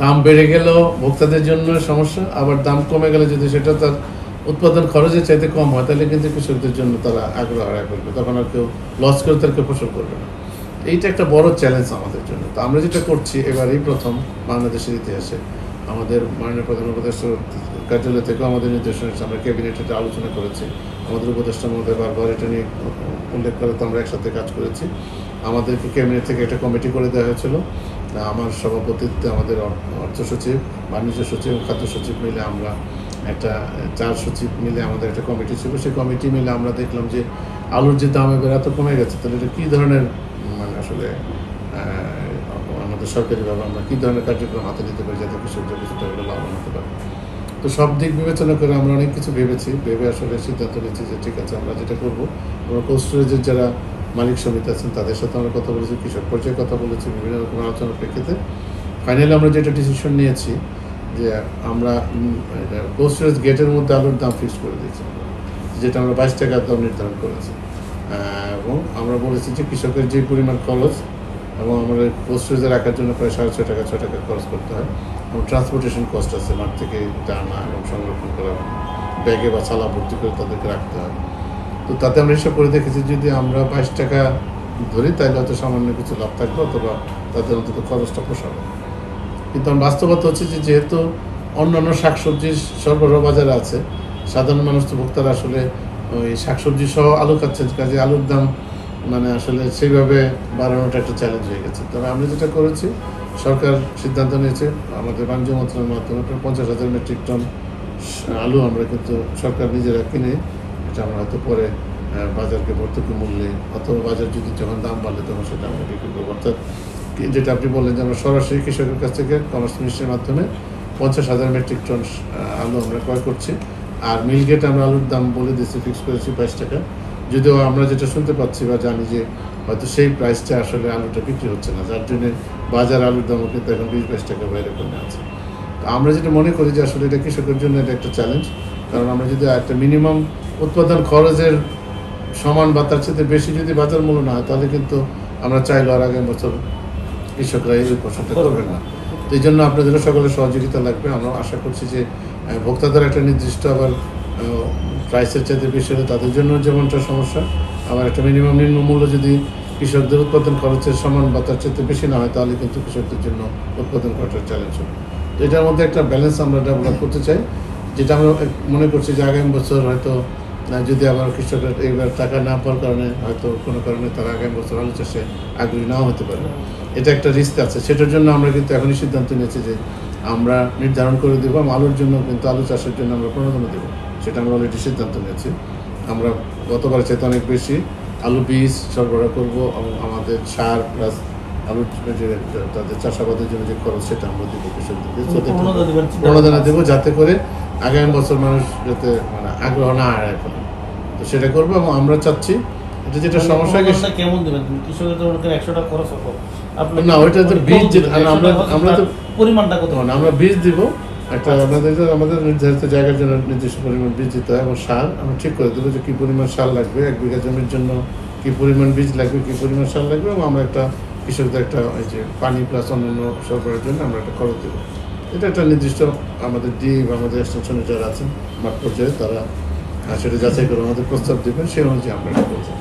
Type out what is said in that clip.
দাম বেড়ে গেলেও ভোক্তাদের জন্য সমস্যা, আবার দাম কমে গেলে যদি সেটা তার উৎপাদন খরচের চাইতে কম হয় তাহলে কিন্তু কৃষকদের জন্য তারা আগ্রহ হারা করবে, তখন আর কেউ লস করে তার কেউ ফসল করবে না। এইটা একটা বড় চ্যালেঞ্জ আমাদের জন্য। তো আমরা যেটা করছি এবারেই প্রথম বাংলাদেশের ইতিহাসে, আমাদের মাননীয় প্রধান উপদেষ্টার কার্যালয় থেকেও আমাদের নির্দেশনা, আমরা ক্যাবিনেটে এটা আলোচনা করেছি, আমাদের উপদেষ্টার মধ্যে বারবার এটা নিয়ে উল্লেখ করে তো আমরা একসাথে কাজ করেছি। আমাদেরকে ক্যাবিনেট থেকে একটা কমিটি করে দেওয়া হয়েছিল, আমার সভাপতিত্বে আমাদের অর্থ সচিব, বাণিজ্য সচিব এবং খাদ্য সচিব মিলে আমরা একটা 4 সচিব মিলে আমাদের একটা কমিটি ছিল। সেই কমিটি মিলে আমরা দেখলাম যে আলুর যে দাম এবার এত কমে গেছে, তাহলে এটা কী ধরনের মানে আসলে আমাদের সরকারিভাবে আমরা কী ধরনের কার্যক্রম হাতে নিতে পারি যাতে কৃষকরা কিছুটা হলে লাভবান হতে পারে। তো সব দিক বিবেচনা করে আমরা অনেক কিছু ভেবে আসলে সিদ্ধান্ত নিচ্ছি যে ঠিক আছে, আমরা যেটা করবো, আমরা কোল্ড স্টোরেজের যারা মালিক সমিতি আছেন তাদের সাথে আমরা কথা বলেছি, কৃষক পর্যায়ে কথা বলেছি, বিভিন্ন রকম আলোচনার প্রেক্ষিতে ফাইনালি আমরা যেটা ডিসিশন নিয়েছি যে আমরা কোল্ড স্টোরেজ গেটের মধ্যে আলুর দাম ফিক্স করে দিয়েছি, যেটা আমরা 22 টাকার দাম নির্ধারণ করেছি। এবং আমরা বলেছি যে কৃষকের যে পরিমাণ খরচ, এবং আমাদের কোল্ড স্টোরেজে রাখার জন্য প্রায় 6.5 টাকা 6 টাকা খরচ করতে হয়, এবং ট্রান্সপোর্টেশন কস্ট আছে, মাঠ থেকে টানা এবং সংরক্ষণ করা, ব্যাগে বা চালা ভর্তি করে তাদেরকে রাখতে হয়। তো তাতে আমরা হিসাব করে দেখেছি যদি আমরা 22 টাকা ধরি তাহলে হয়তো সামান্য কিছু লাভ থাকবে, অথবা তাদের অন্তত খরচটা পোষাবে। কিন্তু বাস্তবতা হচ্ছে যে যেহেতু অন্যান্য শাকসবজির সরবরাহ বাজারে আছে, সাধারণ মানুষ তো ভোক্তারা আসলে ওই শাকসবজি সহ আলু খাচ্ছে, কাজে আলুর দাম মানে আসলে সেইভাবে বাড়ানোটা একটা চ্যালেঞ্জ হয়ে গেছে। তবে আমরা যেটা করেছি, সরকার সিদ্ধান্ত নিয়েছে আমাদের বাণিজ্য মন্ত্রণালয়ের মাধ্যমে 50,000 মেট্রিক টন আলু আমরা কিন্তু সরকার নিজেরা কিনে এটা আমরা হয়তো পরে বাজারকে ভর্তুকি মূল্যে, অথবা বাজার যদি যখন দাম বাড়লে তখন সেটা আমরা বিক্রি করবো। অর্থাৎ যেটা আপনি বললেন যে আমরা সরাসরি কৃষকের কাছ থেকে কমার্স মিনিস্ট্রির মাধ্যমে 50,000 মেট্রিক টন আলু আমরা ক্রয় করছি। আর মিল গেট আমরা আলুর দাম বলে দিচ্ছি, ফিক্স করেছি 22 টাকা। যদিও আমরা যেটা শুনতে পাচ্ছি বা জানি যে হয়তো সেই প্রাইসটা আসলে আলুটা বিক্রি হচ্ছে না, যার জন্য বাজার আলুর দামও কিন্তু এখন 20-22 টাকা বাইরে কমে আছে। তো আমরা যেটা মনে করি যে আসলে এটা কৃষকের জন্য এটা একটা চ্যালেঞ্জ, কারণ আমরা যদি একটা মিনিমাম উৎপাদন খরচের সমান বা তার সাথে বেশি যদি বাজার মূল্য না হয়, তাহলে কিন্তু আমরা চাইলেও আর আগামী বছর কৃষকরা এই ফসলটা করবে না। তো এই জন্য আপনাদের সকলের সহযোগিতা লাগবে। আমরা আশা করছি যে ভোক্তাদের একটা নির্দিষ্ট আবার প্রাইসের চাইতে বেশি হলে তাদের জন্য যেমনটা সমস্যা, আবার একটা মিনিমাম নিম্ন মূল্য যদি কৃষকদের উৎপাদন খরচের সমান বা তার চাইতে বেশি না হয়, তাহলে কিন্তু কৃষকদের জন্য উৎপাদন করাটা চ্যালেঞ্জ হবে। তো এটার মধ্যে একটা ব্যালেন্স আমরা ডেভেলপ করতে চাই, যেটা আমরা মনে করছি যে আগামী বছর হয়তো যদি আবার কৃষকরা এইবার টাকা না পাওয়ার কারণে হয়তো কোনো কারণে তারা আগামী বছর আলু চাষে আগ্রহী নাও হতে পারে, এটা একটা রিস্ক আছে। সেটার জন্য আমরা কিন্তু এখনই সিদ্ধান্ত নিয়েছি যে আমরা নির্ধারণ করে দেবো আলুর জন্য, কিন্তু আলু চাষের জন্য আমরা প্রণোদনা দেবো, সেটা আমরা অলরেডি সিদ্ধান্ত নিয়েছি। আমরা গতবার চাইতে অনেক বেশি আলু বীজ সরবরাহ করবো, এবং আমাদের সার প্লাস আলুর যে তাদের চাষাবাদের জন্য যে খরচ সেটা আমরা দেবো কৃষকদেরকে, প্রণোদনা দেবো, যাতে করে আগামী বছর মানুষ যাতে মানে আগ্রহ না হারায় ফেলে। তো সেটা করবো। এবং আমরা চাচ্ছি এটা যেটা সমস্যা কেমন দেবেন কৃষকের তো 100 টাকা খরচ হবে না, ওইটা তো বীজ আমরা তো পরিমাণটা কত, আমরা বীজ দিব একটা, আমাদের নির্ধারিত জায়গার জন্য নির্দিষ্ট পরিমাণ বীজ দিতে হয়, এবং সার আমরা ঠিক করে দেবো যে কী পরিমাণ সার লাগবে, 1 বিঘা জমির জন্য কী পরিমাণ বীজ লাগবে, কী পরিমাণ সার লাগবে, এবং আমরা একটা কৃষকদের একটা ওই যে পানি প্লাস অন্যান্য সরবরাহের জন্য আমরা একটা খরচ দেবো। এটা একটা নির্দিষ্ট আমাদের বা আমাদের এক্সটেনশনে যারা আছেন মাঠ পর্যায়ে তারা সেটা যাচাই করে আমাদের প্রস্তাব দেবেন, সেই অনুযায়ী আমরা এটা করবো।